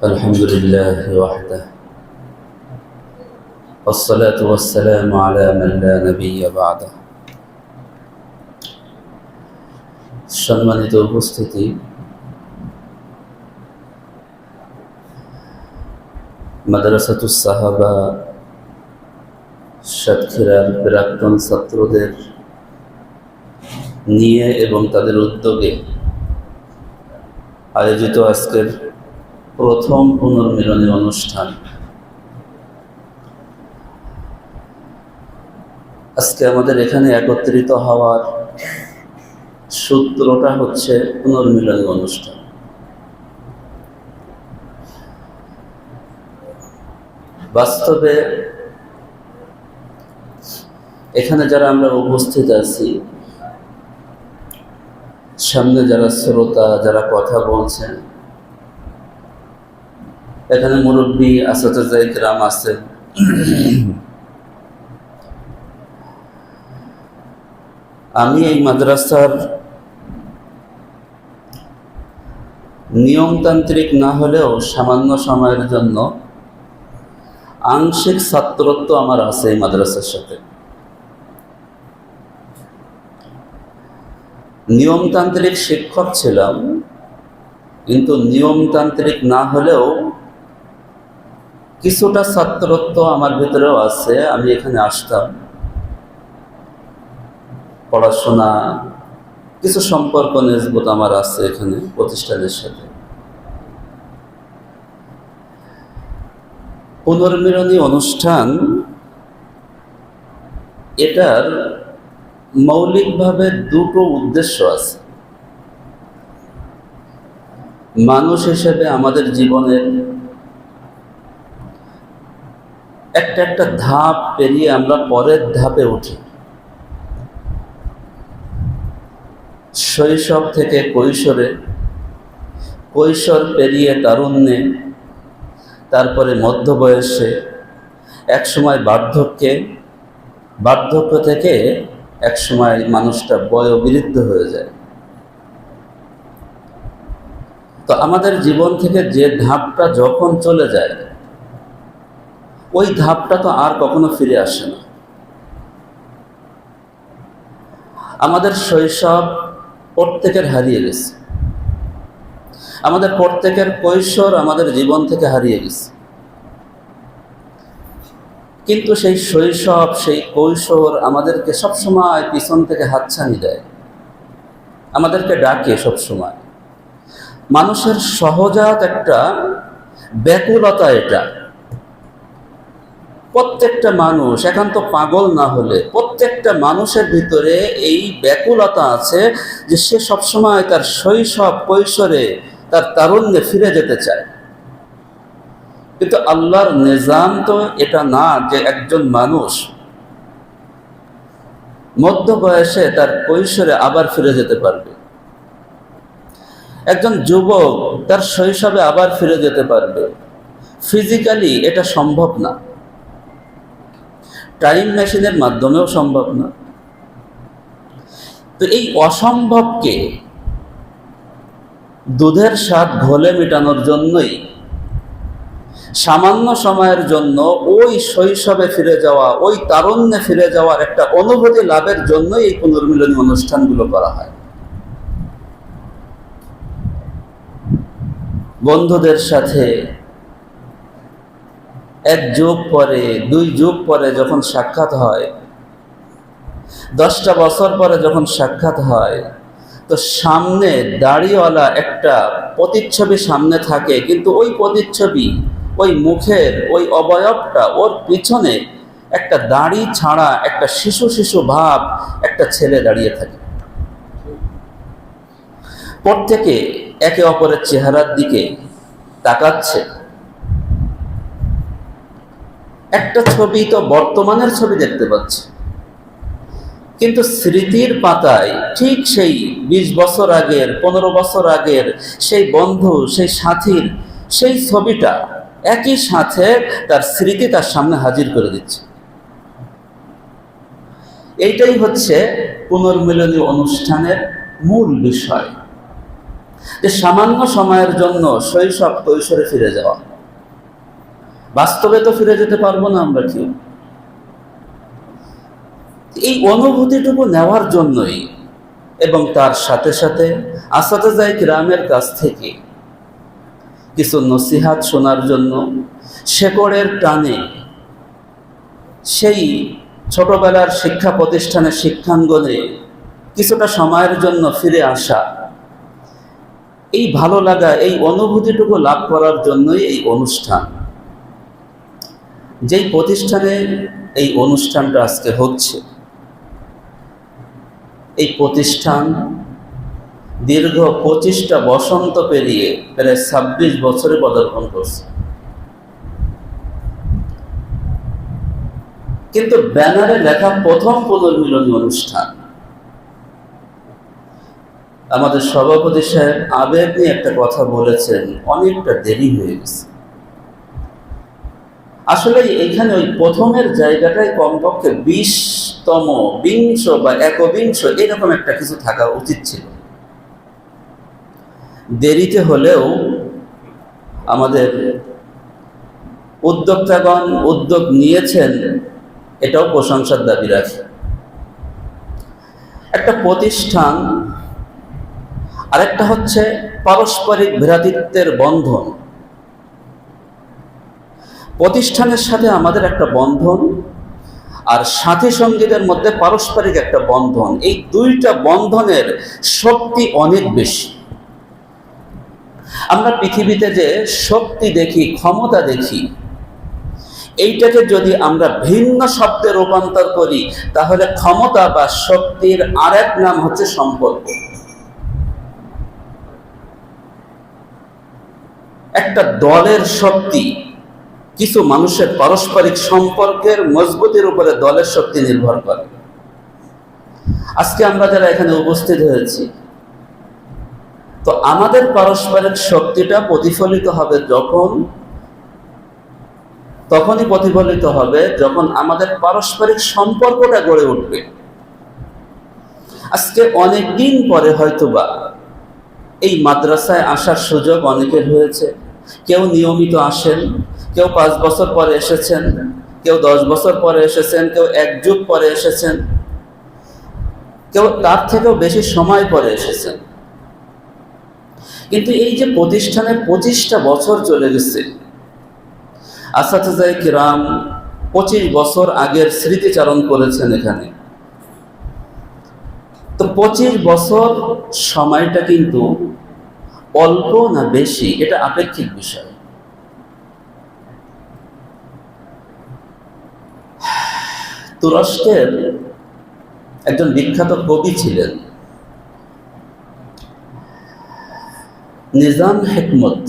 الحمد لله وحده والصلاة والسلام على من لا نبي بعده সম্মানিত উপস্থিতি, মাদ্রাসাতুস সাহাবা সাতক্ষীরার প্রাক্তন ছাত্রদের নিয়ে এবং তাদের উদ্যোগে আয়োজিত আজকের প্রথম পুনর্মিলনী অনুষ্ঠান। আজকে আমাদের এখানে একত্রিত হওয়ার সূত্রটা হচ্ছে পুনর্মিলনী অনুষ্ঠান। বাস্তবে এখানে যারা আমরা উপস্থিত আছি, সামনে যারা শ্রোতা, যারা কথা বলছেন, এখানে মুরব্বী আসাতিজা কিরাম আছেন, আমি এই মাদ্রাসার নিয়মতান্ত্রিক না হলেও সামান্য সময়ের জন্য আংশিক ছাত্রত্ব আমার আছে এই মাদ্রাসার সাথে। নিয়মতান্ত্রিক শিক্ষক ছিলাম, কিন্তু নিয়মতান্ত্রিক না হলেও কিছুটা ছাত্রত্ব আমার ভিতরেও আছে। আমি এখানে আসতাম, পড়াশোনা, কিছু সম্পর্ক নিসবত আমার আছে এখানে প্রতিষ্ঠানের সাথে। পুনর্মিলনী অনুষ্ঠান এটার মৌলিকভাবে দুটো উদ্দেশ্য আছে। মানুষ হিসেবে আমাদের জীবনের একটা একটা ধাপ পেরিয়ে আমরা পরের ধাপে উঠি। শৈশব থেকে কৈশোরে, কৈশোর পেরিয়ে তারুণ্যে, তারপরে মধ্য বয়সে, একসময় বার্ধক্যে, বার্ধক্য থেকে একসময় মানুষটা বয়োবৃদ্ধ হয়ে যায়। তো আমাদের জীবন থেকে যে ধাপটা যখন চলে যায়, ওই ধাপটা তো আর কখনো ফিরে আসে না। আমাদের শৈশব প্রত্যেকের হারিয়ে গেছে, আমাদের প্রত্যেকের কৈশোর আমাদের জীবন থেকে হারিয়ে গেছে। কিন্তু সেই শৈশব, সেই কৈশোর আমাদেরকে সবসময় পিছন থেকে হাতছানি দেয়, আমাদেরকে ডাকে সবসময়। মানুষের সহজাত একটা ব্যাকুলতা এটা। প্রত্যেকটা মানুষ, একান্ত পাগল না হলে প্রত্যেকটা মানুষের ভিতরে এই ব্যাকুলতা আছে যে সে সবসময় তার শৈশব, কৈশোরে, তার তারুণ্যে ফিরে যেতে চায়। কিন্তু আল্লাহর নিজাম তো এটা না যে একজন মানুষ মধ্য বয়সে তার কৈশোরে আবার ফিরে যেতে পারবে, একজন যুবক তার শৈশবে আবার ফিরে যেতে পারবে। ফিজিক্যালি এটা সম্ভব না, টাইম মেশিনের মাধ্যমেও সম্ভব না। তো এই অসম্ভবকে দুধের স্বাদ ঘোলে মেটানোর জন্যই সামান্য সময়ের জন্য ওই শৈশবে ফিরে যাওয়া, ওই তারুণ্যে ফিরে যাওয়ার একটা অনুভূতি লাভের জন্যই এই পুনর্মিলনী অনুষ্ঠানগুলো করা হয়। বন্ধুদের সাথে এক যুগ পরে, দুই যুগ পরে যখন সাক্ষাৎ হয়, 10টা বছর পরে যখন সাক্ষাৎ হয়, তো সামনে দাড়িওয়ালা একটা প্রতিচ্ছবি সামনে থাকে, কিন্তু ওই প্রতিচ্ছবি, ওই মুখের ওই অবয়বটা, ওর পিছনে একটা দাড়ি ছাড়া একটা শিশু শিশু ভাব একটা ছেলে দাঁড়িয়ে থাকে। প্রত্যেকে একে অপরের চেহারার দিকে তাকাচ্ছে। একটা ছবি তো বর্তমানের ছবি দেখতে পাচ্ছি, কিন্তু স্মৃতির পাতায় ঠিক সেই 20 বছর আগের, 15 বছর আগের সেই বন্ধু, সেই সাথীর সেই ছবিটা একই সাথে তার স্মৃতি তার সামনে হাজির করে দিচ্ছে। এইটাই হচ্ছে পুনর্মিলনী অনুষ্ঠানের মূল বিষয়, যে সামান্য সময়ের জন্য শৈশব কৈশোরে ফিরে যাওয়া। বাস্তবে তো ফিরে যেতে পারবো না আমরা কেউ। এই অনুভূতিটুকু নেওয়ার জন্যই এবং তার সাথে সাথে আসাতেজায়ে কিরামের কাছ থেকে কিছু নসিহাত শোনার জন্য শেকড়ের টানে সেই ছোটবেলার শিক্ষা প্রতিষ্ঠানের শিক্ষাঙ্গনে কিছুটা সময়ের জন্য ফিরে আসা, এই ভালো লাগা, এই অনুভূতিটুকু লাভ করার জন্যই এই অনুষ্ঠান। যেই প্রতিষ্ঠানে এই অনুষ্ঠানটা আজকে হচ্ছে, এই প্রতিষ্ঠান দীর্ঘ 25টা বসন্ত পেরিয়ে প্রায় 26 বছরে পদার্পণ করছে। কিন্তু ব্যানারে লেখা প্রথম পুনর্মিলনী অনুষ্ঠান। আমাদের সভাপতি সাহেব আবেগ নিয়ে একটা কথা বলেছেন, অনেকটা দেরি হয়ে গেছে। আসলে এখানে ওই প্রথমের জায়গাটায় কমপক্ষে 20তম, 20 বা 21 এরকম একটা কিছু থাকা উচিত ছিল। দেরিতে হলেও আমাদের উদ্যোক্তাগণ উদ্যোগ নিয়েছেন, এটাও প্রশংসার দাবি রাখে। একটা প্রতিষ্ঠান, আরেকটা হচ্ছে পারস্পরিক ভ্রাতৃত্বের বন্ধন। প্রতিষ্ঠানের সাথে আমাদের একটা বন্ধন, আর সাথী সঙ্গীদের মধ্যে পারস্পরিক একটা বন্ধন। এই দুইটা বন্ধনের শক্তি অনেক বেশি। আমরা পৃথিবীতে যে শক্তি দেখি, ক্ষমতা দেখি, এইটাকে যদি আমরা ভিন্ন শব্দে রূপান্তর করি, তাহলে ক্ষমতা বা শক্তির আরেক নাম হচ্ছে সম্পর্ক। একটা দলের শক্তি কিছু মানুষের পারস্পরিক সম্পর্কের মজবুতির উপরে দলের শক্তি নির্ভর করে। আজকে আমরা যারা এখানে উপস্থিত হয়েছি, তো আমাদের পারস্পরিক শক্তিটা প্রতিফলিত হবে তখনই প্রতিফলিত হবে যখন আমাদের পারস্পরিক সম্পর্কটা গড়ে উঠবে। আজকে অনেক দিন পরে হয়তোবা এই মাদ্রাসায় আসার সুযোগ অনেকের হয়েছে। কেউ নিয়মিত আসেন, কেউ 5 বছর পরে এসেছেন, কেউ 10 বছর পরে এসেছেন, কেউ 1 যুগ পরে এসেছেন, কেউ তার থেকেও বেশি সময় পরে এসেছেন। কিন্তু এই যে প্রতিষ্ঠানে 25টা বছর চলে গেছে, আসাতেজায়ে কিরাম 25 বছর আগের স্মৃতিচারণ করেছেন এখানে। তো 25 বছর সময়টা কিন্তু অল্প না বেশি, এটা আপেক্ষিক বিষয়। তুরস্কের একজন বিখ্যাত কবি ছিলেন, নিজাম হেকমত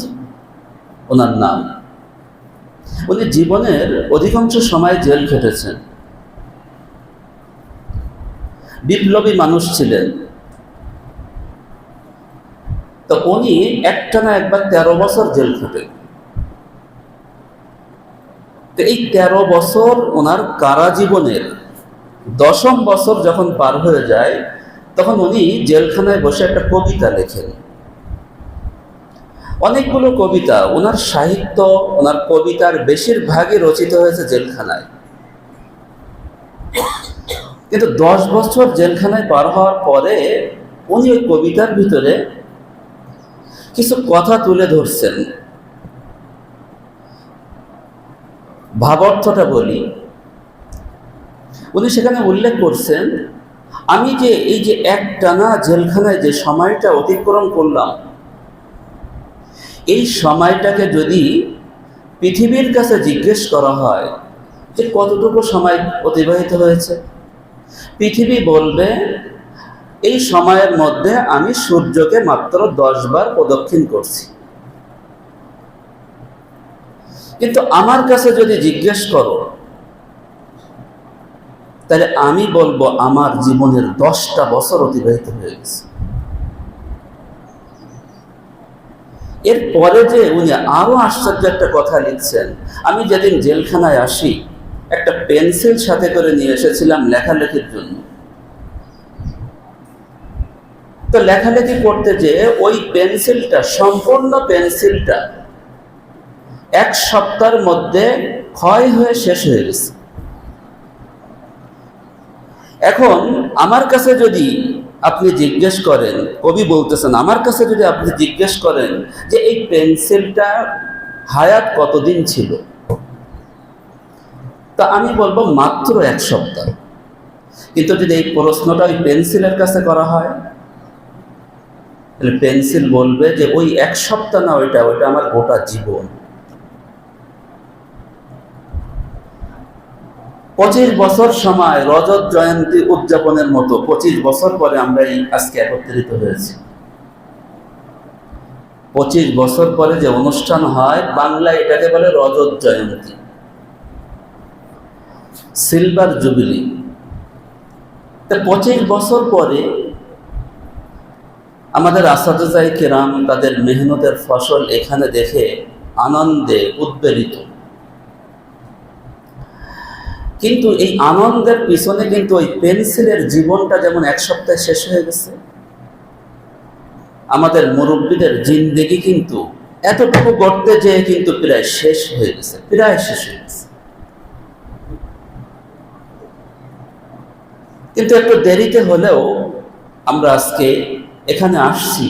ওনার নাম। উনি জীবনের অধিকাংশ সময় জেল খেটেছেন। বিপ্লবী মানুষ ছিলেন। তো উনি একটানা একবার 13 বছর জেল খেটেন। তো এই 13 বছর ওনার কারা জীবনের 10ম বছর যখন পার হয়ে যায়, তখন উনি জেলখানায় বসে একটা কবিতা লেখেন। অনেকগুলো কবিতা, ওনার সাহিত্য, ওনার কবিতার বেশিরভাগই রচিত হয়েছে জেলখানায়। কিন্তু 10 বছর জেলখানায় পার হওয়ার পরে উনি ওই কবিতার ভিতরে কিছু কথা তুলে ধরছেন। ভাবার্থটা বলি। উনি সেখানে উল্লেখ করছেন, আমি যে এই যে একটানা জেলখানায় যে সময়টা অতিক্রম করলাম, এই সময়টাকে যদি পৃথিবীর কাছে জিজ্ঞেস করা হয় যে কতটুকু সময় অতিবাহিত হয়েছে, পৃথিবী বলবে এই সময়ের মধ্যে আমি সূর্যকে মাত্র 10 বার প্রদক্ষিণ করছি। কিন্তু আমার কাছে যদি জিজ্ঞেস করো, তাহলে আমি বলবো আমার জীবনের 10টা বছর অতিবাহিত হয়ে গেছে। এরপরে যে উনি আরো আশ্চর্য একটা কথা লিখছেন, আমি যেদিন জেলখানায় আসি একটা পেন্সিল সাথে করে নিয়ে এসেছিলাম লেখালেখির জন্য। তো লেখালেখি করতে যে ওই পেন্সিলটা, সম্পূর্ণ পেন্সিলটা 1 সপ্তাহের মধ্যে ক্ষয় হয়ে শেষ হয়ে গেছে। এখন আমার কাছে যদি আপনি জিজ্ঞেস করেন, কবি বলতেছেন, আমার কাছে যদি আপনি জিজ্ঞেস করেন যে এই পেন্সিলটা হায়াত কতদিন ছিল, তা আমি বলবো মাত্র 1 সপ্তাহ। কিন্তু যদি এই প্রশ্নটা ওই পেন্সিলের কাছে করা হয়, তাহলে পেন্সিল বলবে যে ওই 1 সপ্তাহ না, ওইটা আমার গোটা জীবন। 25 বছর সময় রজত জয়ন্তী উদযাপনের মতো 25 বছর পরে আমরা এই আজকে একত্রিত হয়েছি। 25 বছর পরে যে অনুষ্ঠান হয়, বাংলায় এটাকে বলে রজত জয়ন্তী, সিলভার জুবিলি। 25 বছর পরে আমাদের আসাদুজাই কেরাম তাদের মেহনতের ফসল এখানে দেখে আনন্দে উদ্বেলিত। কিন্তু এই আনন্দের পিছনে কিন্তু ওই পেন্সিলের জীবনটা যেমন 1 সপ্তাহে শেষ হয়ে গেছে, আমাদের মুরব্বীদের জিন্দেগি কিন্তু এতটুকু গড়তে যেয়ে কিন্তু প্রায় শেষ হয়ে গেছে। কিন্তু একটু দেরিতে হলেও আমরা আজকে এখানে আসছি।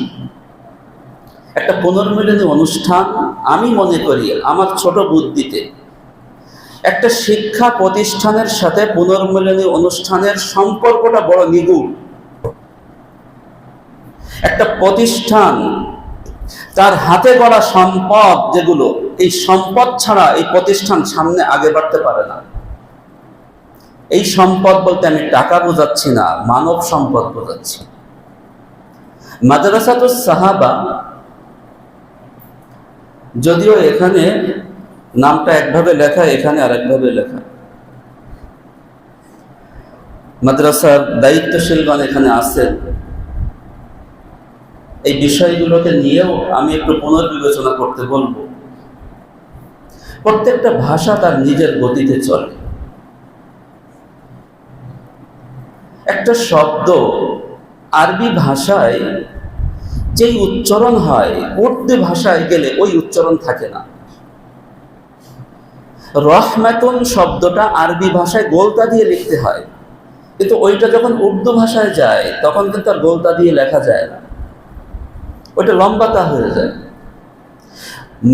একটা পুনর্মিলনী অনুষ্ঠান, আমি মনে করি আমার ছোট বুদ্ধিতে, একটা শিক্ষা প্রতিষ্ঠানের সাথে পুনর্মিলনী অনুষ্ঠানের সম্পর্কটা বড় নিগুড়। একটা প্রতিষ্ঠান তার হাতে গড়া সম্পদ যেগুলো, এই সম্পদ ছাড়া এই প্রতিষ্ঠান সামনে আগে বাড়তে পারে না। এই সম্পদ বলতে আমি টাকা বোঝাচ্ছি না, মানব সম্পদ বোঝাচ্ছি। মাদ্রাসাতুস সাহাবা, যদিও এখানে নামটা একভাবে লেখা, এখানে আরেকভাবে লেখা, মাদ্রাসার দায়িত্বশীলগণ এখানে আছেন, এই বিষয়গুলোকে নিয়েও আমি একটু পুনর্বিবেচনা করতে বলবো। প্রত্যেকটা ভাষা তার নিজের গতিতে চলে। একটা শব্দ আরবি ভাষায় যেই উচ্চারণ হয়, উর্দু ভাষায় গেলে ওই উচ্চারণ থাকে না। রহমাতুন শব্দটা আরবি ভাষায় গোলতা দিয়ে লিখতে হয়, কিন্তু ওইটা যখন উর্দু ভাষায় যায় তখন কিন্তু আর গোলতা দিয়ে লেখা যায় না, ওইটা লম্বাতা হয়ে যায়।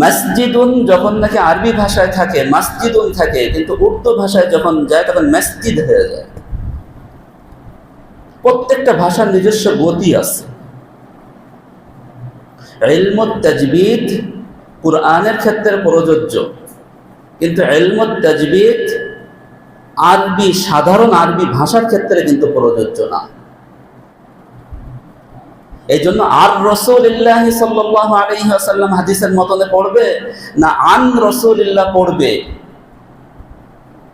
মসজিদুন যখন নাকি আরবি ভাষায় থাকে মসজিদুন থাকে, কিন্তু উর্দু ভাষায় যখন যায় তখন মসজিদ হয়ে যায়। প্রত্যেকটা ভাষার নিজস্ব গতি আছে। ইলমুত তাজবিদ কুরআনের ক্ষেত্রে প্রযোজ্য, কিন্তু ইলমুত তাজবিদ আরবি, সাধারণ আরবি ভাষার ক্ষেত্রে কিন্তু প্রযোজ্য না। এই জন্য আর রাসূলুল্লাহ সাল্লাল্লাহু আলাইহি ওয়াসাল্লাম হাদিসের মতনে পড়বে না আন রাসূলুল্লাহ পড়বে,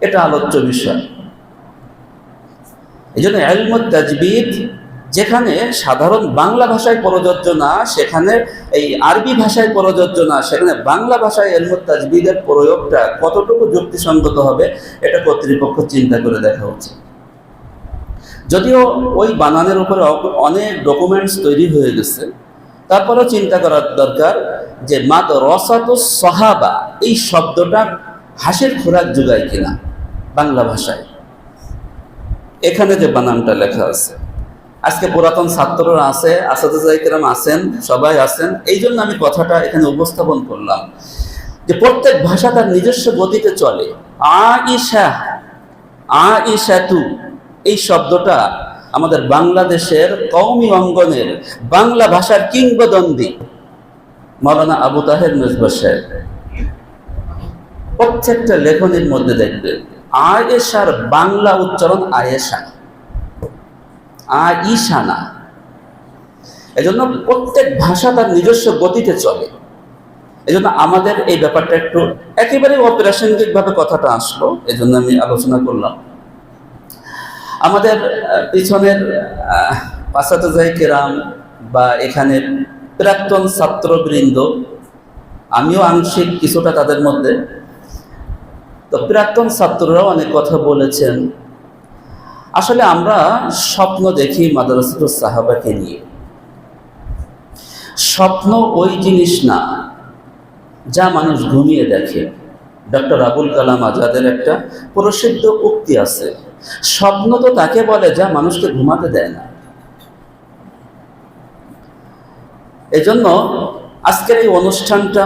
এটা আলোচ্য বিষয়। এই জন্য ইলমুত তাজবিদ যেখানে সাধারণ বাংলা ভাষায় প্রযোজ্য না, সেখানে এই আরবি ভাষায় প্রযোজ্য না, সেখানে বাংলা ভাষায় ইলমুত তাজবিদের প্রয়োগটা কতটুকু যুক্তিসঙ্গত হবে, এটা কর্তৃপক্ষ চিন্তা করে দেখা উচিত। যদিও ওই বানানের উপরে অনেক ডকুমেন্টস তৈরি হয়ে গেছে, তারপরেও চিন্তা করার দরকার যে মাদ্রাসাতুস সাহাবা এই শব্দটা হাসির খোরাক যোগায় কিনা বাংলা ভাষায়। এখানে যে বানানটা লেখা আছে, আজকে পুরাতন ছাত্ররা আছে, আসাদুজাই কেরাম আছেন, সবাই আছেন, এই জন্য আমি কথাটা এখানে উপস্থাপন করলাম যে প্রত্যেক ভাষা তার নিজস্ব গতিতে চলে। আইশা, আইশাতু এই শব্দটা আমাদের বাংলাদেশের কওমি অঙ্গনের বাংলা ভাষার কিংবদন্তি মাওলানা আবু তাহের মেজবা সাহেব প্রত্যেকটা লেখনীর মধ্যে দেখবেন আয়েশার বাংলা উচ্চারণ আয়েশা, আইশা না। এজন্য প্রত্যেক ভাষা তার নিজস্ব গতিতে চলে। এজন্য আমাদের এই ব্যাপারটা একটু একেবারে অপ্রাসঙ্গিক ভাবে কথাটা আসলো, এজন্য আমি আলোচনা করলাম। আমাদের পিছনের আসাদুজাই কেরাম বা এখানে প্রাক্তন ছাত্রবৃন্দ, আমিও আংশিক কিছুটা তাদের মধ্যে, তো প্রাক্তন ছাত্ররাও অনেক কথা বলেছেন। আসলে আমরা স্বপ্ন দেখি মাদ্রাসাতুস সাহাবাকে নিয়ে, স্বপ্ন ওই জিনিস না যা মানুষ ঘুমিয়ে দেখে। ডক্টর আবুল কালাম আজাদের একটা প্রসিদ্ধ উক্তি আছে, স্বপ্ন তো তাকে বলে যা মানুষকে ঘুমাতে দেয় না। এজন্য আজকের এই অনুষ্ঠানটা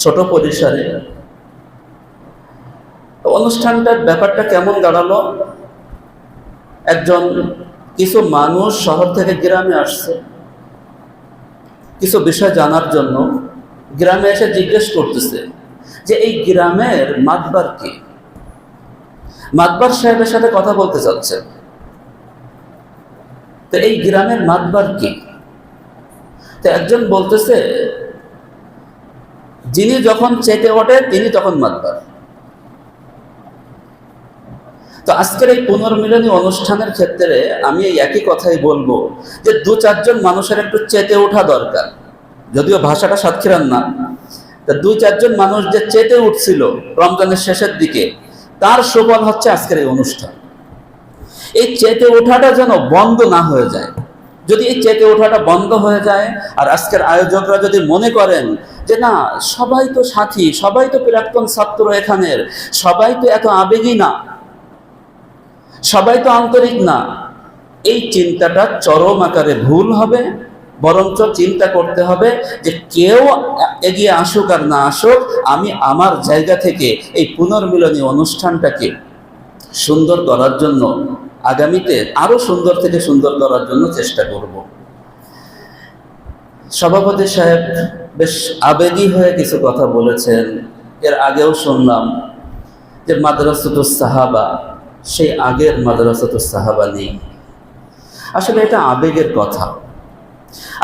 ছোট পরিসরে, অনুষ্ঠানটার ব্যাপারটা কেমন দাঁড়ালো, কিছু মানুষ শহর থেকে গ্রামে আসছে কিছু বিষয় জানার জন্য। গ্রামে এসে জিজ্ঞেস করতেছে যে এই গ্রামের মাতবার কি। মাতবার সাহেবের সাথে কথা বলতে চাচ্ছে, তো এই গ্রামের মাতবার কি। তো একজন বলতেছে যিনি যখন চেতে ওঠে তিনি তখন মাতবার। তো আজকের এই পুনর্মিলনী অনুষ্ঠানের ক্ষেত্রে আমি এই একই কথাই বলবো যে 2-4 জন মানুষের একটু চেতে ওঠা দরকার। যদিও ভাষাটা সাতক্ষীরার না, তা 2-4 জন মানুষ যে চেতে উঠছিল রমজানের শেষের দিকে, তার সুফল হচ্ছে আজকের এই অনুষ্ঠান। এই চেতে ওঠাটা যেন বন্ধ না হয়ে যায়। যদি এই চেতে ওঠাটা বন্ধ হয়ে যায়, আর আজকের আয়োজকরা যদি মনে করেন যে না সবাই তো সাথী, সবাই তো প্রাক্তন ছাত্র, এখানের সবাই তো এত আবেগী না, সবাই তো আন্তরিক না, এই চিন্তাটা চরম আকারে ভুল হবে। বরঞ্চ চিন্তা করতে হবে যে কেউ এগিয়ে আসুক আর না আসুক, আমি আমার জায়গা থেকে এই পুনর্মিলনী অনুষ্ঠানটাকে সুন্দর করার জন্য, আগামীতে আরো সুন্দর থেকে সুন্দর করার জন্য চেষ্টা করব। সভাপতি সাহেব বেশ আবেগী হয়ে কিছু কথা বলেছেন। এর আগেও শুনলাম যে মাদ্রাসাতুস সাহাবা, সেই আগের মাদ্রাসাতুস সাহাবা নেই। আসলে এটা আবেগের কথা,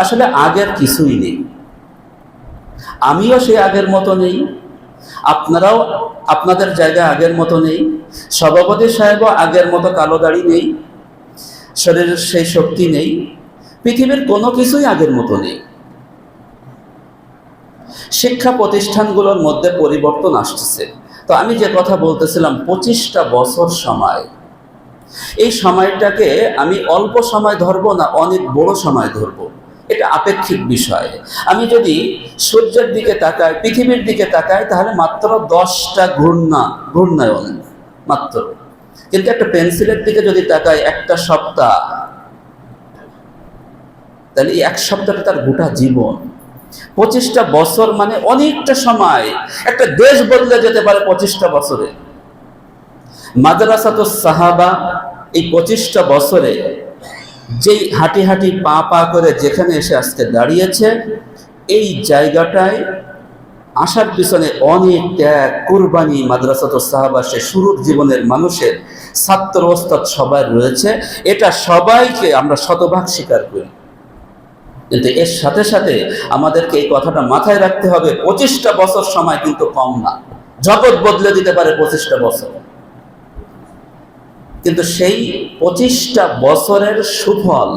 আসলে আগের কিছুই নেই। আমিও সেই আগের মতো নেই, আপনারাও আপনাদের জায়গায় আগের মতো নেই, সভাপতি সাহেবও আগের মতো কালো দাড়ি নেই, শরীরের সেই শক্তি নেই, পৃথিবীর কোনো কিছুই আগের মতো নেই। শিক্ষা প্রতিষ্ঠানগুলোর মধ্যে পরিবর্তন আসতেছে। তো আমি যে কথা বলতেছিলাম 25টা বছর সময়, এই সময়টাকে আমি অল্প সময় ধরবো না অনেক বড় সময় ধরবো, এটা আপেক্ষিক বিষয়। আমি যদি সূর্যের দিকে তাকাই, পৃথিবীর দিকে তাকাই, তাহলে মাত্র 10টা ঘূর্ণায়ন মাত্র। কিন্তু একটা পেন্সিলের দিকে যদি তাকাই, একটা সপ্তাহ, তাহলে এই এক সপ্তাহটা তার গোটা জীবন। 25টা বছর মানে অনেকটা সময়। একটা দেশ বদলে যেতে পারে 25টা বছরে। মাদ্রাসাতুস সাহাবা এই 25টা বছরে যেই হাঁটি হাঁটি পা পা করে যেখানে এসে আজকে দাঁড়িয়েছে, এই জায়গাটায় আসার পিছনে অনেক ত্যাগ, কুরবানি মাদ্রাসাতুস সাহাবা সে শুরুর জীবনের মানুষের, ছাত্র ওস্তাদ সবাই রয়েছে। এটা সবাইকে আমরা শতভাগ স্বীকার করি। কিন্তু এর সাথে সাথে আমাদেরকে এই কথাটা মাথায় রাখতে হবে, 25টা বছর সময় কিন্তু কম না। জগৎ বদলে দিতে পারে 25টা বছর। কিন্তু সেই 25টা বছরের সুফল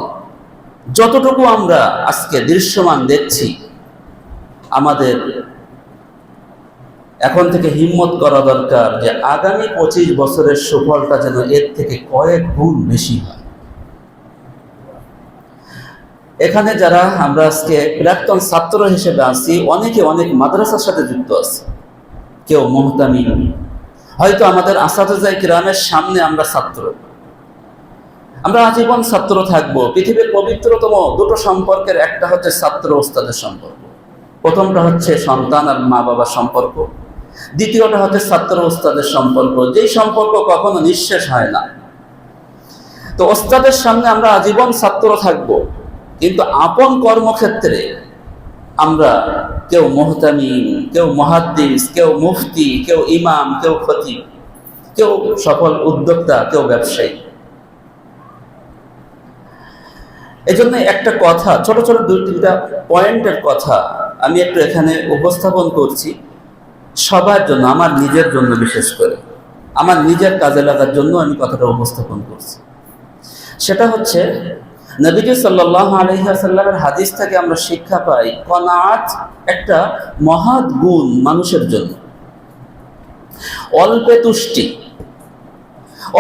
যতটুকু আমরা আজকে দৃশ্যমান দেখছি, আমাদের এখন থেকে হিম্মত করা দরকার যে আগামী 25 বছরের সুফলটা যেন এর থেকে কয়েক গুণ বেশি হয়। এখানে যারা আমরা আজকে প্রাক্তন ছাত্র হিসেবে আছি, অনেকে অনেক মাদ্রাসার সাথে যুক্ত আছে, কেউ মুহতামিম, হয়তো আমাদের আসাতিজা কিরামের সামনে আমরা ছাত্র, আমরা আজীবন ছাত্র থাকবো। পৃথিবীর পবিত্রতম দুটো সম্পর্কের একটা হচ্ছে ছাত্র ওস্তাদের সম্পর্ক। প্রথমটা হচ্ছে সন্তান আর মা বাবার সম্পর্ক, দ্বিতীয়টা হচ্ছে ছাত্র ওস্তাদের সম্পর্ক, যেই সম্পর্ক কখনো নিঃশেষ হয় না। তো ওস্তাদের সামনে আমরা আজীবন ছাত্র থাকবো, কিন্তু আপন কর্মক্ষেত্রে আমরা কেউ মুহতামিম, কেউ মুহাদ্দিস, কেউ মুফতি, কেউ ইমাম, কেউ খতিব, কেউ সফল উদ্যোক্তা, কেউ ব্যবসায়ী। এজন্য একটা কথা, ছোট ছোট 2-3টা পয়েন্টের কথা আমি একটু এখানে উপস্থাপন করছি সবার জন্য, আমার নিজের জন্য, বিশেষ করে আমার নিজের কাজে লাগার জন্য আমি কথাটা উপস্থাপন করছি। সেটা হচ্ছে নবীজি সাল্লাল্লাহু আলাইহি ওয়াসাল্লামের হাদিস থেকে আমরা শিক্ষা পাই, কনাআত একটা মহৎ গুণ মানুষের জন্য। অল্পে তুষ্টি,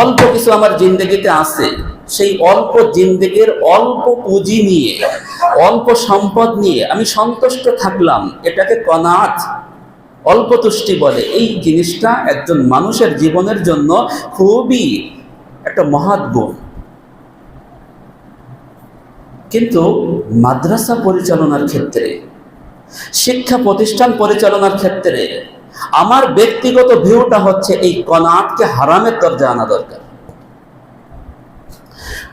অল্প কিছু আমার জিন্দেগিতে আছে, সেই অল্প জিন্দেগির অল্প পুঁজি নিয়ে, অল্প সম্পদ নিয়ে আমি সন্তুষ্ট থাকলাম, এটাকে কনাত, অল্প তুষ্টি বলে। এই জিনিসটা একজন মানুষের জীবনের জন্য খুবই একটা মহৎ গুণ। কিন্তু মাদ্রাসা পরিচালনার ক্ষেত্রে, শিক্ষা প্রতিষ্ঠান পরিচালনার ক্ষেত্রে আমার ব্যক্তিগত ভিউটা হচ্ছে এই কনাতকে হারামের দরজায় আনা দরকার।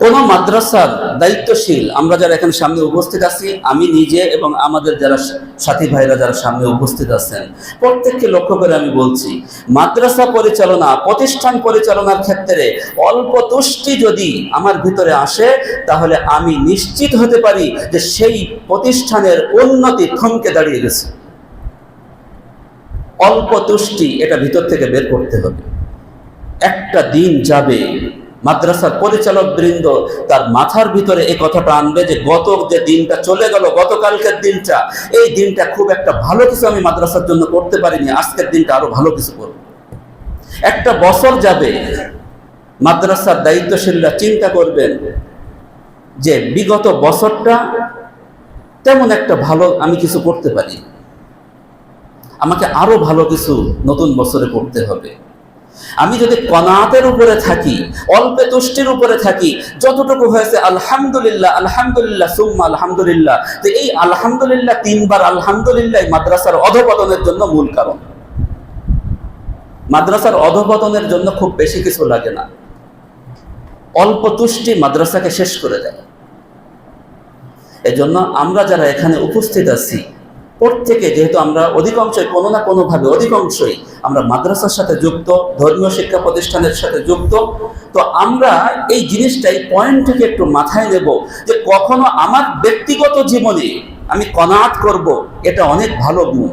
কোন মাদ্রাসার দায়িত্বশীল আমরা যারা এখানে সামনে উপস্থিত আছি, আমি নিজে এবং আমাদের যারা সাথী ভাইরা যারা সামনে উপস্থিত আছেন, প্রত্যেককে লক্ষ্য করে আমি বলছি, মাদ্রাসা পরিচালনা, প্রতিষ্ঠান পরিচালনার ক্ষেত্রে অল্প তুষ্টি যদি আমার ভিতরে আসে, তাহলে আমি নিশ্চিত হতে পারি যে সেই প্রতিষ্ঠানের উন্নতি থমকে দাঁড়িয়ে গেছে। অল্প তুষ্টি এটা ভিতর থেকে বের করতে হবে। একটা দিন যাবে, মাদ্রাসার পরিচালক বৃন্দ তার মাথার ভিতরে এই কথাটা আনবে যে গত যে দিনটা চলে গেল, গতকালকের দিনটা, এই দিনটা খুব একটা ভালো কিছু আমি মাদ্রাসার জন্য করতে পারিনি, আজকের দিনটা আরো ভালো কিছু করব। একটা বছর যাবে, মাদ্রাসার দায়িত্বশীলরা চিন্তা করবেন যে বিগত বছরটা তেমন একটা ভালো আমি কিছু করতে পারি, আমাকে আরো ভালো কিছু নতুন বছরে করতে হবে। আমি যদি কনাতের উপরে থাকি, অল্পে তুষ্টির উপরে থাকি, যতটুকু হয়েছে আলহামদুলিল্লাহ, আলহামদুলিল্লাহ সুম্মা আলহামদুলিল্লাহ, তো এই আলহামদুলিল্লাহ, তিনবার আলহামদুলিল্লাহ মাদ্রাসার অধঃপতনের জন্য মূল কারণ। মাদ্রাসার অধঃপতনের জন্য খুব বেশি কিছু লাগে না, অল্প তুষ্টি মাদ্রাসাকে শেষ করে দেয়। এজন্য আমরা যারা এখানে উপস্থিত আছি, প্রত্যেকে, যেহেতু আমরা অধিকাংশই কোনো না কোনোভাবে, অধিকাংশই আমরা মাদ্রাসার সাথে যুক্ত, ধর্মীয় শিক্ষা প্রতিষ্ঠানের সাথে যুক্ত, তো আমরা এই জিনিসটা, এই পয়েন্টটাকে একটু মাথায় নেব যে কখনো আমার ব্যক্তিগত জীবনে আমি কনাত করব, এটা অনেক ভালো গুণ,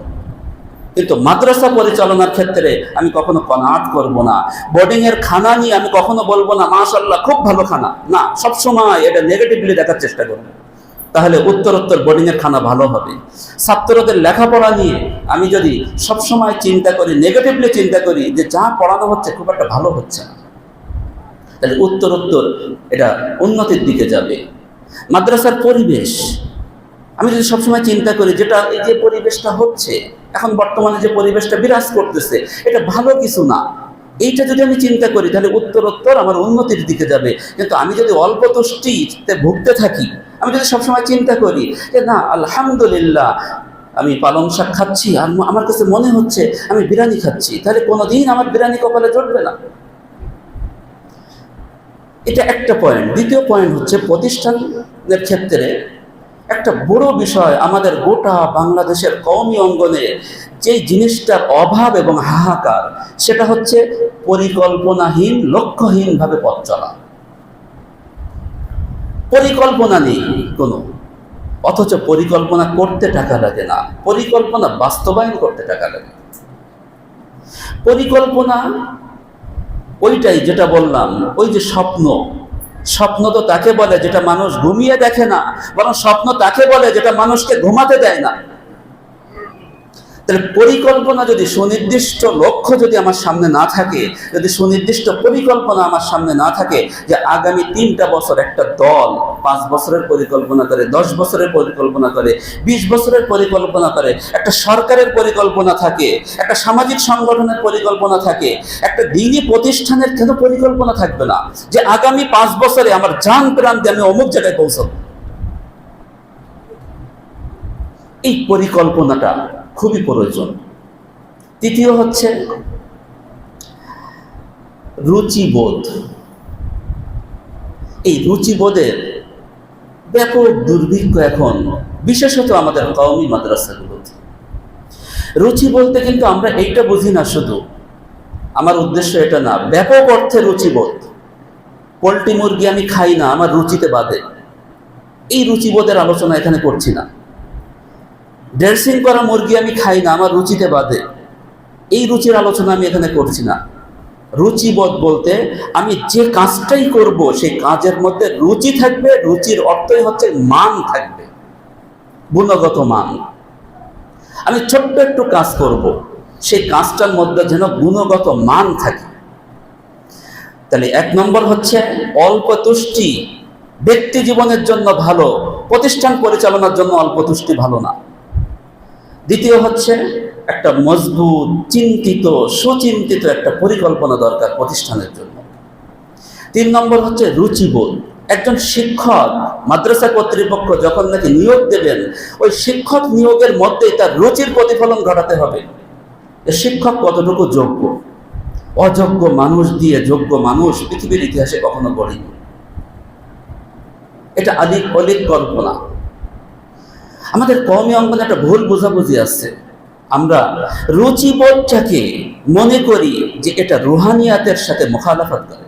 কিন্তু মাদ্রাসা পরিচালনার ক্ষেত্রে আমি কখনো কনাত করব না। বোর্ডিং এর খানা নিয়ে আমি কখনো বলবো না মাশাআল্লাহ খুব ভালো খানা, না, সবসময় এটা নেগেটিভলি দেখার চেষ্টা করব, তাহলে উত্তরোত্তর বোর্ডিং এর খানা ভালো হবে। ছাত্রদের লেখাপড়া নিয়ে আমি যদি সবসময় চিন্তা করি, নেগেটিভলি চিন্তা করি যে যা পড়ানো হচ্ছে খুব একটা ভালো হচ্ছে না, তাহলে উত্তরোত্তর এটা উন্নতির দিকে যাবে। মাদ্রাসার পরিবেশ আমি যদি সবসময় চিন্তা করি, যেটা এই যে পরিবেশটা হচ্ছে এখন বর্তমানে, যে পরিবেশটা বিরাজ করতেছে, এটা ভালো কিছু না, এইটা যদি আমি চিন্তা করি তাহলে উত্তরোত্তর আমার উন্নতির দিকে যাবে। কিন্তু আমি যদি অল্প তুষ্টিতে ভুগতে থাকি, আমি যদি সবসময় চিন্তা করি যে না আলহামদুলিল্লাহ আমি পালং শাক খাচ্ছি আর আমার কাছে মনে হচ্ছে আমি বিরিয়ানি খাচ্ছি, তাহলে কোনোদিন আমার বিরিয়ানি কপালে জুটবে না। এটা একটা পয়েন্ট। দ্বিতীয় পয়েন্ট হচ্ছে, প্রতিষ্ঠানের ক্ষেত্রে একটা বড় বিষয়, আমাদের গোটা বাংলাদেশের কওমি অঙ্গনে যে জিনিসটার অভাব এবং হাহাকার, সেটা হচ্ছে পরিকল্পনাহীন, লক্ষ্যহীনভাবে পথ চলা। পরিকল্পনা নেই কোনো, অথচ পরিকল্পনা করতে টাকা লাগে না, পরিকল্পনা বাস্তবায়ন করতে টাকা লাগে। পরিকল্পনা ওইটাই যেটা বললাম, ওই যে স্বপ্ন, স্বপ্ন তো তাকে বলে যেটা মানুষ ঘুমিয়ে দেখে না, বরং স্বপ্ন তাকে বলে যেটা মানুষকে ঘুমাতে দেয় না। তাহলে পরিকল্পনা যদি, সুনির্দিষ্ট লক্ষ্য যদি আমার সামনে না থাকে, যদি সুনির্দিষ্ট পরিকল্পনা আমার সামনে না থাকে, যে আগামী 3টা বছর একটা দল 5 বছরের পরিকল্পনা করে, 10 বছরের পরিকল্পনা করে, 20 বছরের পরিকল্পনা করে, একটা সরকারের পরিকল্পনা থাকে, একটা সামাজিক সংগঠনের পরিকল্পনা থাকে, একটা দ্বীনি প্রতিষ্ঠানের কেন পরিকল্পনা থাকবে না যে আগামী 5 বছরে আমার জান প্রাণ দিয়ে আমি অমুক জায়গায় পৌঁছাবো? এই পরিকল্পনাটা খুবই প্রয়োজন। তৃতীয় হচ্ছে রুচিবোধ। এই রুচিবোধের ব্যাপক দুর্ভিক্ষ এখন, বিশেষত আমাদের কওমি মাদ্রাসাগুলোতে। রুচি বলতে কিন্তু আমরা এইটা বুঝি না শুধু, আমার উদ্দেশ্য এটা না, ব্যাপক অর্থে রুচিবোধ। পোল্ট্রি মুরগি আমি খাই না, আমার রুচিতে বাদে, এই রুচিবোধের আলোচনা এখানে করছি না। ড্রেসিং করা মুরগি আমি খাই না, আমার রুচিতে বাদে, এই রুচির আলোচনা আমি এখানে করছি না। রুচিবোধ বলতে আমি যে কাজটাই করব সেই কাজের মধ্যে রুচি থাকবে, রুচির অর্থই হচ্ছে মান থাকবে, গুণগত মান। আমি ছোট্ট একটু কাজ করব, সেই কাজটার মধ্যে যেন গুণগত মান থাকে। তাহলে 1 নম্বর হচ্ছে অল্প তুষ্টি ব্যক্তি জীবনের জন্য ভালো, প্রতিষ্ঠান পরিচালনার জন্য অল্প তুষ্টি ভালো না। দ্বিতীয় হচ্ছে একটা মজবুত, চিন্তিত, সুচিন্তিত একটা পরিকল্পনা দরকার প্রতিষ্ঠানের জন্য। 3 নম্বর হচ্ছে রুচিবোধ। একজন শিক্ষক, মাদ্রাসা কর্তৃপক্ষ যখন নাকি নিয়োগ দেবেন, ওই শিক্ষক নিয়োগের মধ্যেই তার রুচির প্রতিফলন ঘটাতে হবে। শিক্ষক কতটুকু যোগ্য। অযোগ্য মানুষ দিয়ে যোগ্য মানুষ পৃথিবীর ইতিহাসে কখনো গড়েনি। এটা অলিক কল্পনা। আমাদের কওমি অঙ্গনে একটা ভুল বোঝাবুঝি আছে। আমরা রুচিবোধটাকে মনে করি যে এটা রুহানিয়াতের সাথে মুখালাফাত করে।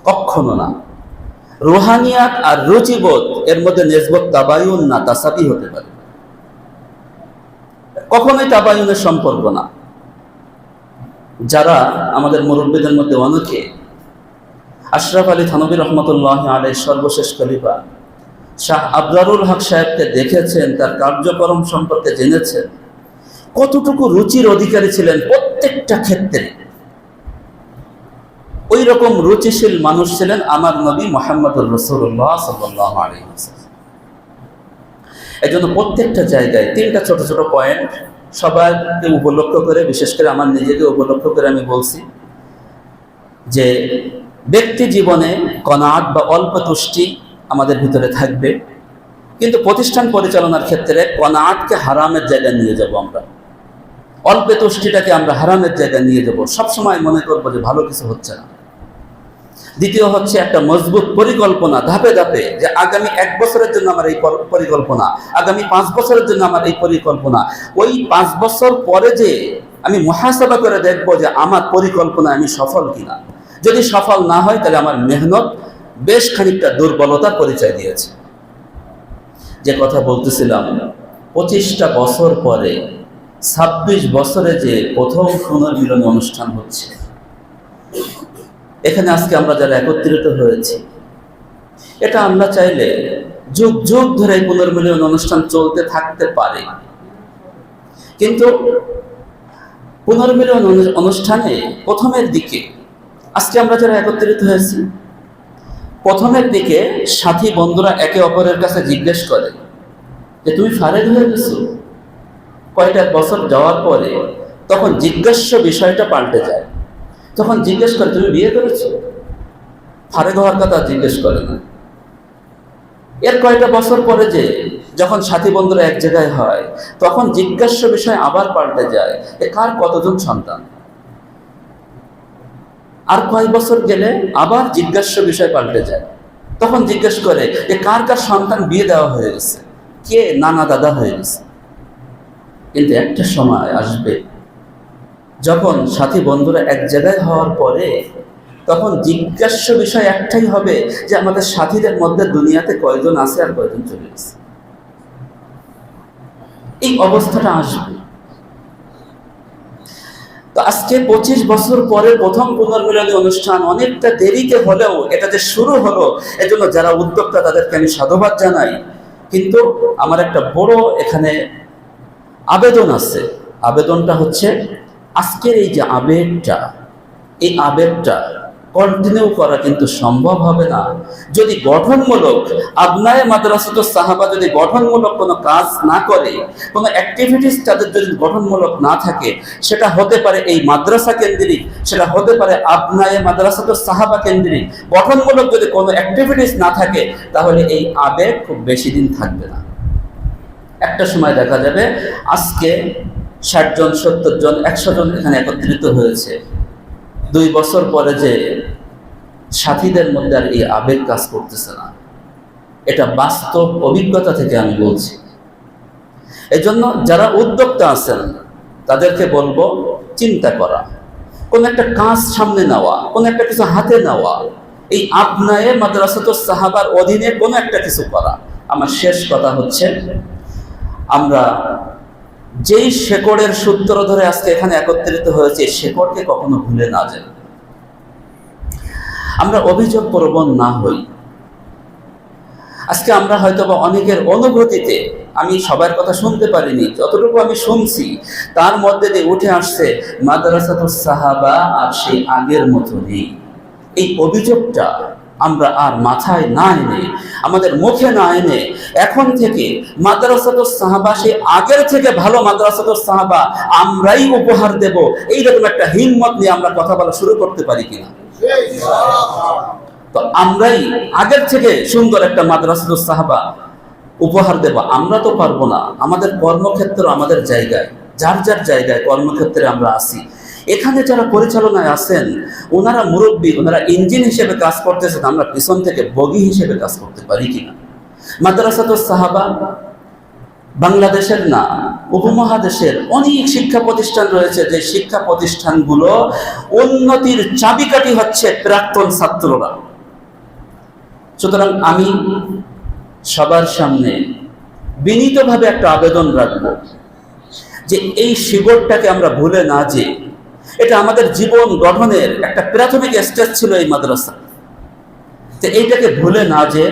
কখনো না। রুহানিয়াত আর রুচিবোধ এর মধ্যে নিসবত তাবায়ুন না, তাসাবি হতে পারে, কখনোই তাবায়ুনের সম্পর্ক না। যারা আমাদের মুরব্বীদের মধ্যে অনেকে আশরাফ আলী থানভী রহমতুল্লাহ আলাইহির সর্বশেষ খলিফা শাহ আবরারুল হক সাহেবকে দেখেছেন, তার কার্যক্রম সম্পর্কে জেনেছেন, কতটুকু রুচির অধিকারী ছিলেন প্রত্যেকটা ক্ষেত্রে। ওই রকম রুচিশীল মানুষ ছিলেন আমার নবী মুহাম্মদুর রাসূলুল্লাহ সাল্লাল্লাহু আলাইহি ওয়াসাল্লাম। এজন্য প্রত্যেকটা জায়গায় 3টা ছোট ছোট পয়েন্ট সবাইকে উপলক্ষ করে, বিশেষ করে আমার নিজেকে উপলক্ষ করে আমি বলছি যে ব্যক্তি জীবনে কনাআত বা অল্প তুষ্টি আমাদের ভিতরে থাকবে, কিন্তু প্রতিষ্ঠান পরিচালনার ক্ষেত্রে কনাআতকে হারামের জায়গায় নিয়ে যাব আমরা। অল্প তুষ্টিটাকে আমরা হারামের জায়গায় নিয়ে যাব, সবসময় মনে করবো যে ভালো কিছু হচ্ছে না। দ্বিতীয় হচ্ছে একটা মজবুত পরিকল্পনা, ধাপে ধাপে, যে আগামী 1 বছরের জন্য আমার এই পরিকল্পনা, আগামী 5 বছরের জন্য আমার এই পরিকল্পনা। ওই 5 বছর পরে যে আমি মুহাসাবা করে দেখব যে আমার পরিকল্পনা আমি সফল কিনা। যদি সফল না হয় তাহলে আমার মেহনত বেশ খানিকটা দুর্বলতার পরিচয় দিয়েছে। যে কথা বলতেছিলাম, 25টা বছর পরে 26 বছরে যে প্রথম পুনর্মিলন অনুষ্ঠান হচ্ছে, এখানে আজকে আমরা যারা একত্রিত হয়েছি, এটা আমরা চাইলে যুগ যুগ ধরে পুনর্মিলন অনুষ্ঠান চলতে থাকতে পারে। কিন্তু পুনর্মিলন অনুষ্ঠানে প্রথমের দিকে, আজকে আমরা যারা একত্রিত হয়েছি, প্রথমের দিকে সাথী বন্ধুরা একে অপরের কাছে জিজ্ঞেস করে যে তুমি ফারেগ হয়ে গেছো। কয়টা বছর যাওয়ার পরে তখন জিজ্ঞাস্য বিষয়টা পাল্টে যায়। তখন জিজ্ঞেস করে তুমি বিয়ে করেছো, ফারেগ হওয়ার কথা জিজ্ঞেস করে না। এর কয়টা বছর পরে যে যখন সাথী বন্ধুরা এক জায়গায় হয়, তখন জিজ্ঞাস্য বিষয় আবার পাল্টে যায়, এ কার কতজন সন্তান। আর কয়েক বছর গেলে আবার জিজ্ঞাস্য বিষয় পাল্টে যায়, তখন জিজ্ঞেস করে যে কার কার সন্তান বিয়ে দেওয়া হয়ে গেছে, কে নানা দাদা হয়ে গেছে। কিন্তু একটা সময় আসবে যখন সাথী বন্ধুরা এক জায়গায় হওয়ার পরে তখন জিজ্ঞাস্য বিষয় একটাই হবে যে আমাদের সাথীদের মধ্যে দুনিয়াতে কয়জন আছে আর কয়জন চলে গেছে। এই অবস্থাটা আসবে। তো আজকে 25 বছর পরে প্রথম পুনর্মিলনী অনুষ্ঠান অনেকটা দেরিতে হলেও এটা যে শুরু হলো, এজন্য যারা উদ্যোক্তা তাদেরকে আমি সাধুবাদ জানাই। কিন্তু আমার একটা বড় এখানে আবেদন আছে। আবেদনটা হচ্ছে আজকের এই যে আবেগটা, এই আবেগটা কন্টিনিউ করা কিন্তু সম্ভব হবে না যদি গঠনমূলক আবনায়ে মাদ্রাসাতুস সাহাবা যদি গঠনমূলক কোনো কাজ না করে, কোনো অ্যাক্টিভিটিস তাদের যদি গঠনমূলক না থাকে, সেটা হতে পারে এই মাদ্রাসা কেন্দ্রিক, সেটা হতে পারে আবনায়ে মাদ্রাসাতুস সাহাবা কেন্দ্রিক। গঠনমূলক যদি কোনো অ্যাক্টিভিটিস না থাকে, তাহলে এই আবেগ খুব বেশি দিন থাকবে না। একটা সময় দেখা যাবে আজকে 60 জন, 70 জন, 100 জন এখানে একত্রিত হয়েছে, 2 বছর পরে যে সাথীদের মধ্যে আর এই আবেগ কাজ করতেছে না। এটা বাস্তব অভিজ্ঞতা থেকে আমি বলছি। এজন্য যারা উদ্যোক্তা আছেন তাদেরকে বলবো চিন্তা করা, কোন একটা কাজ সামনে নেওয়া, কোন একটা কিছু হাতে নেওয়া, এই আবনায়ে মাদ্রাসাতুস সাহাবার অধীনে কোন একটা কিছু করা। আমার শেষ কথা হচ্ছে, আমরা যেই শেকড়ের সূত্র ধরে আজকে এখানে একত্রিত হয়েছে, শেকড়কে কখনো ভুলে না যাই। আমরা অভিযোগ প্রবণ না হই। আজকে আমরা হয়তো বা অনেকের অনুভূতিতে, আমি সবার কথা শুনতে পারিনি, যতটুকু আমি শুনছি তার মধ্যে দিয়ে উঠে আসছে মাদ্রাসাতুস সাহাবা আর সেই আগের মতো নেই। এই অভিযোগটা আমরা আর মাথায় না এনে, আমাদের মুখে না এনে, এখন থেকে মাদ্রাসাতুস সাহাবা, সেই আগের থেকে ভালো মাদ্রাসাতুস সাহাবা আমরাই উপহার দেব, এইরকম একটা হিম্মত নিয়ে আমরা কথা বলা শুরু করতে পারি কিনা? তো আমরাই আগের থেকে সুন্দর একটা মাদ্রাসাতুস সাহাবা উপহার দেব। আমরা তো পারবো না, আমাদের কর্মক্ষেত্র, আমাদের জায়গায়, যার যার জায়গায় কর্মক্ষেত্রে আমরা আসি, এখানে যারা পরিচালনায় আছেন ওনারা মুরব্বী, ওনারা ইঞ্জিন হিসেবে কাজ করতেছেন, আমরা পিছন থেকে বগি হিসেবে কাজ করতে পারি কিনা? মাদ্রাসাতুস সাহাবা বাংলাদেশের না, উপমহাদেশের অনেক শিক্ষা প্রতিষ্ঠান রয়েছে, যে শিক্ষা প্রতিষ্ঠানগুলো উন্নতির চাবিকাঠি হচ্ছে প্রাক্তন ছাত্ররা। সুতরাং আমি সবার সামনে বিনীতভাবে একটা আবেদন রাখবো যে এই শিকড়টাকে আমরা ভুলে না, যে এটা আমাদের জীবন গঠনের একটা প্রাথমিক স্টেজ ছিল এই মাদ্রাসা, তো এইটাকে ভুলে না, যে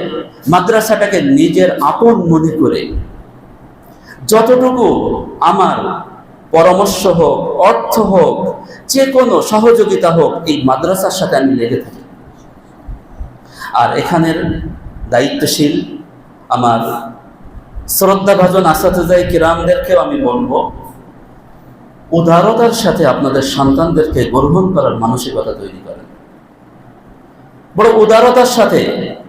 মাদ্রাসাটাকে নিজের আপন মনে করে যতটুকু আমার পরামর্শ হোক, অর্থ হোক, যে কোনো সহযোগিতা হোক, এই মাদ্রাসার সাথে আমি লেগে থাকি। আর এখানের দায়িত্বশীল আমার শ্রদ্ধাভাজন আসাতিজায়ে কিরামদেরকেও আমি বলবো, উদারতার সাথে আপনাদের সন্তানদেরকে গ্রহণ করার মানসিকতা তৈরি করেন, বড় উদারতার সাথে